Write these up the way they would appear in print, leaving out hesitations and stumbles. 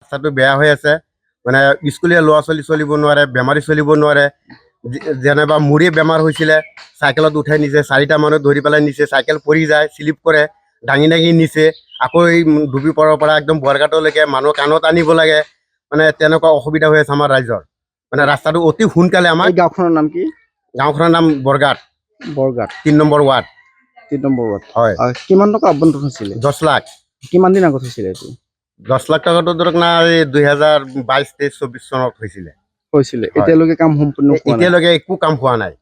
ৰাস্তাটো বেয়া হৈ আছে মানে স্কুলীয়া ল'ৰা ছোৱালী চলিব নোৱাৰে, বেমাৰী চলিব নোৱাৰে। যেনেবা মোৰে বেমাৰ হৈছিলে, চাইকেলত উঠাই নিছে, 4টা মানুহ ধৰি পেলাই নিছে, চাইকেল পৰি যায়, স্লিপ কৰে, দাঙি দাঙি নিছে। আকৌ এই ডুবিপাৰৰ পৰা একদম বৰঘাটলৈকে মানুহ কাণত আনিব লাগে। মানে তেনেকুৱা অসুবিধা হৈ আছে আমাৰ ৰাইজৰ। মানে ৰাস্তাটো অতি সোনকালে আমাৰ। এই গাঁওখনৰ নাম কি? গাঁওখনৰ নাম Borghat, Borghat 3 number ward. 3 number ward. হয়। কিমান টকা আবণ্টন হৈছিলে? 10 লাখ। কিমান দিন আগত হৈছিলে এইটো? 10 লাখ টকাটো ধৰক না, এই 2022, 23, 24 চনত হৈছিলে। এতিয়ালৈকে কাম সম্পূৰ্ণ হোৱা নাই। এতিয়ালৈকে একো কাম হোৱা নাই।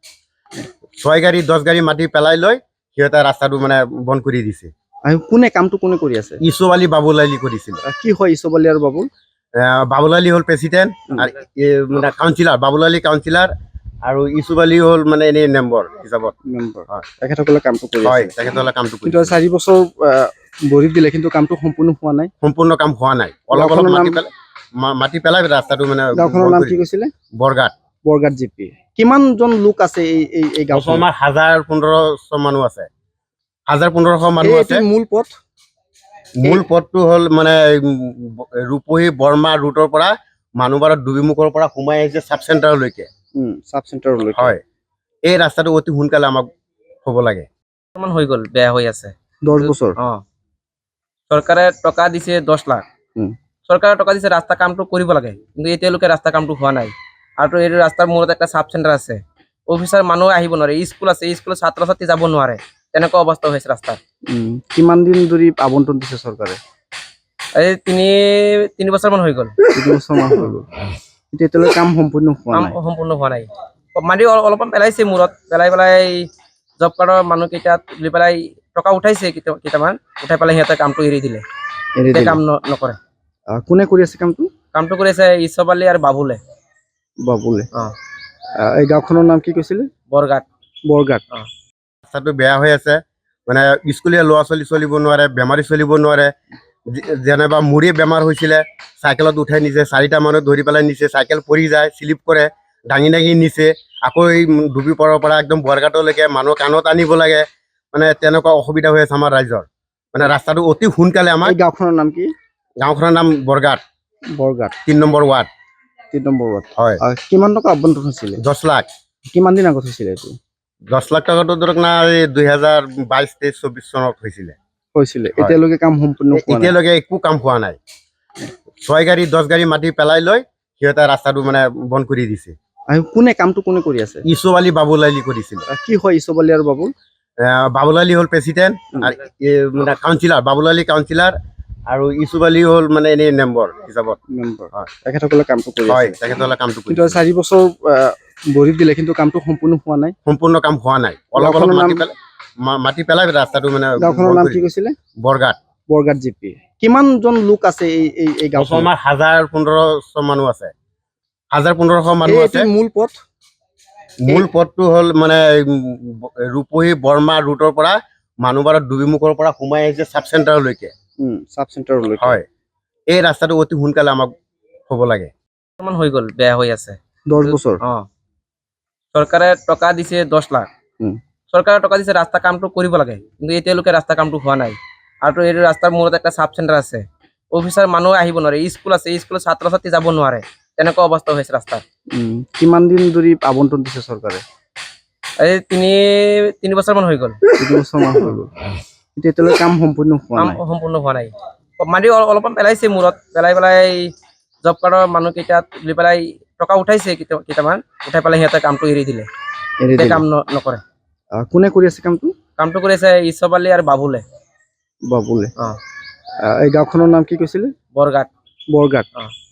6 গাড়ী 10 গাড়ী মাটি পেলাই লৈ সিহঁতে ৰাস্তাটো মানে বন্ধ কৰি দিছে। আৰু কামটো কোনে কৰি আছে? ইছু আলী বাবুল আলী কৰিছিলে। কি হয় ইছুফ আলী আৰু বাবুল? বাবুল আলী হ'ল প্ৰেচিডেণ্ট আৰু মানে কাউন্সিলাৰ, বাবুল আলী কাউন্সিলাৰ আৰু ইছুফ আলী হ'ল মানে এনেই মেম্বৰ হিচাপত। তেখেতসকলে কামটো কৰি হয়, আছে। তেখেতসকলে কামটো কৰি কিন্তু 4 বছৰ বহি দিলে, কিন্তু কামটো সম্পূৰ্ণ হোৱা নাই। সম্পূৰ্ণ কাম হোৱা নাই। অলপ অলপ মাটি পেলাই ৰাস্তাটো মানে। গাঁওখনৰ নাম কি কৈছিলে? বৰঘাট। বৰঘাট জিপি। কিমানজন লোক আছে এই গাঁওখনত? আমাৰ 1000-1500 মানুহ আছে। 1000-1500 মানুহ আছে। মূল পথটো হ'ল মানে ৰূপহী বৰ্মা ৰুটৰ পৰা মানুহবাৰত ডুবিমুখৰ পৰা সোমাই আহিছে চাব চেণ্টাৰলৈকে। হয়, এই ৰাস্তাটো অতি সোনকালে আমাক হ'ব লাগে। হৈ গ'ল, বেয়া হৈ আছে। 10 বছৰ। চৰকাৰে টকা দিছে 10 লাখ। চৰকাৰে টকা দিছে, ৰাস্তা কামটো কৰিব লাগে, কিন্তু এতিয়ালৈকে ৰাস্তা কামটো হোৱা নাই। আৰু এই ৰাস্তাৰ মূৰত একটা চাব চেণ্টাৰ আছে, অফিচাৰ মানুহ আহিব নোৱাৰে, স্কুল আছে, স্কুলত ছাত্ৰ ছাত্ৰী যাব নোৱাৰে, তেনেকুৱা অৱস্থা হৈছে ৰাস্তাৰ। কিমান দিন ধৰি আবণ্টন দিছে চৰকাৰে? এই 3 বছৰমান হৈ গ'ল। 3 বছৰমান হৈ গ'ল। এতিয়ালৈকে কাম সম্পূৰ্ণ হোৱা নাই। মাটি অলপমান পেলাইছে মূৰত, পেলাই জব কাৰ্ডৰ মানুহকেইটাত লৈ পেলাই টকা উঠাইছে, কেইটামান উঠাই পেলাই সিহঁতে কামটো এৰি দিলে। কাম নকৰে। কোনে কৰি আছে কামটো? কামটো কৰি আছে ইছুফ আলী আৰু বাবুলে। এই গাঁওখনৰ নাম কি কৈছিলে? বৰঘাট। ৰাস্তাটো বেয়া হৈ আছে মানে স্কুলীয়া ল'ৰা ছোৱালী চলিব নোৱাৰে, বেমাৰী চলিব নোৱাৰে। যেনেবা মোৰে বেমাৰ হৈছিলে, চাইকেলত উঠাই নিছে, 4টা মানুহ ধৰি পেলাই নিছে, চাইকেল পৰি যায়, স্লিপ কৰে, দাঙি দাঙি নিছে। আকৌ এই ডুবিপাৰৰ পৰা একদম বৰঘাটলৈকে মানুহ কাণত আনিব লাগে। মানে তেনেকুৱা অসুবিধা হৈ আছে আমাৰ ৰাইজৰ। মানে ৰাস্তাটো অতি সোনকালে আমাৰ। এই গাঁওখনৰ নাম কি? গাঁওখনৰ নাম Borghat, 3 number ward. 3 number ward. হয়। কিমান টকা আবণ্টন হৈছিলে? 10 লাখ। কিমান দিন আগত হৈছিলে এইটো? 10 লাখ টকাটো ধৰক না, এই 2022, 23, 24 চনত হৈছিলে। এতিয়ালৈকে কাম সম্পূৰ্ণ হোৱা নাই। এতিয়ালৈকে একো কাম হোৱা নাই। 6 গাড়ী 10 গাড়ী মাটি পেলাই লৈ সিহঁতে ৰাস্তাটো মানে বন্ধ কৰি দিছে। আৰু কামটো কোনে কৰি আছে? ইছু আলী বাবুল আলী কৰিছিলে। কি হয় ইছুফ আলী আৰু বাবুল? বাবুল আলী হ'ল প্ৰেচিডেণ্ট আৰু মানে কাউন্সিলাৰ, বাবুল আলী কাউন্সিলাৰ আৰু ইছুফ আলী হ'ল মানে এনেই মেম্বৰ হিচাপত। তেখেতসকলে কামটো কৰি আছে। হয়, তেখেতসকলে কামটো কৰি কিন্তু 4 বছৰ বহি দিলে, কিন্তু কামটো সম্পূৰ্ণ হোৱা নাই। সম্পূৰ্ণ কাম হোৱা নাই। অলপ অলপ মাটি পেলাই ৰাস্তাটো মানে। গাঁওখনৰ নাম কি কৈছিলে? বৰঘাট। বৰঘাট জিপি। কিমানজন লোক আছে এই গাঁওখনত? আমাৰ 1000-1500 মানুহ আছে। 1000-1500 মানুহ আছে। মূল পথটো হ'ল মানে ৰূপহী বৰ্মা ৰুটৰ পৰা মানুহবাৰত ডুবিমুখৰ পৰা সোমাই আহিছে চাব চেণ্টাৰলৈকে। হয়, এই ৰাস্তাটো অতি সোনকালে আমাক হ'ব লাগে। হৈ গ'ল, বেয়া হৈ আছে। 10 বছৰ। চৰকাৰে টকা দিছে 10 লাখ। চৰকাৰে টকা দিছে, ৰাস্তা কামটো কৰিব লাগে, কিন্তু এতিয়ালৈকে ৰাস্তা কামটো হোৱা নাই। আৰু এই ৰাস্তাৰ মূৰত একটা চাব চেণ্টাৰ আছে, অফিচাৰ মানুহ আহিব নোৱাৰে, স্কুল আছে, স্কুলত ছাত্ৰ ছাত্ৰী যাব নোৱাৰে, তেনেকুৱা অৱস্থা হৈছে ৰাস্তাৰ। কিমান দিন ধৰি আবণ্টন দিছে চৰকাৰে? এই 3 বছৰমান হৈ গ'ল। 3 বছৰমান হৈ গ'ল। এতিয়ালৈকে কাম সম্পূৰ্ণ হোৱা নাই। মাটি অলপমান পেলাইছে মূৰত, পেলাই জব কাৰ্ডৰ মানুহকেইটাত লৈ পেলাই টকা উঠাইছে, কেইটামান উঠাই পেলাই সিহঁতে কামটো এৰি দিলে। কাম নকৰে। কোনে কৰি আছে কামটো? কামটো কৰি আছে ইছুফ আলী আৰু বাবুলে। এই গাঁওখনৰ নাম কি কৈছিলে? বৰঘাট।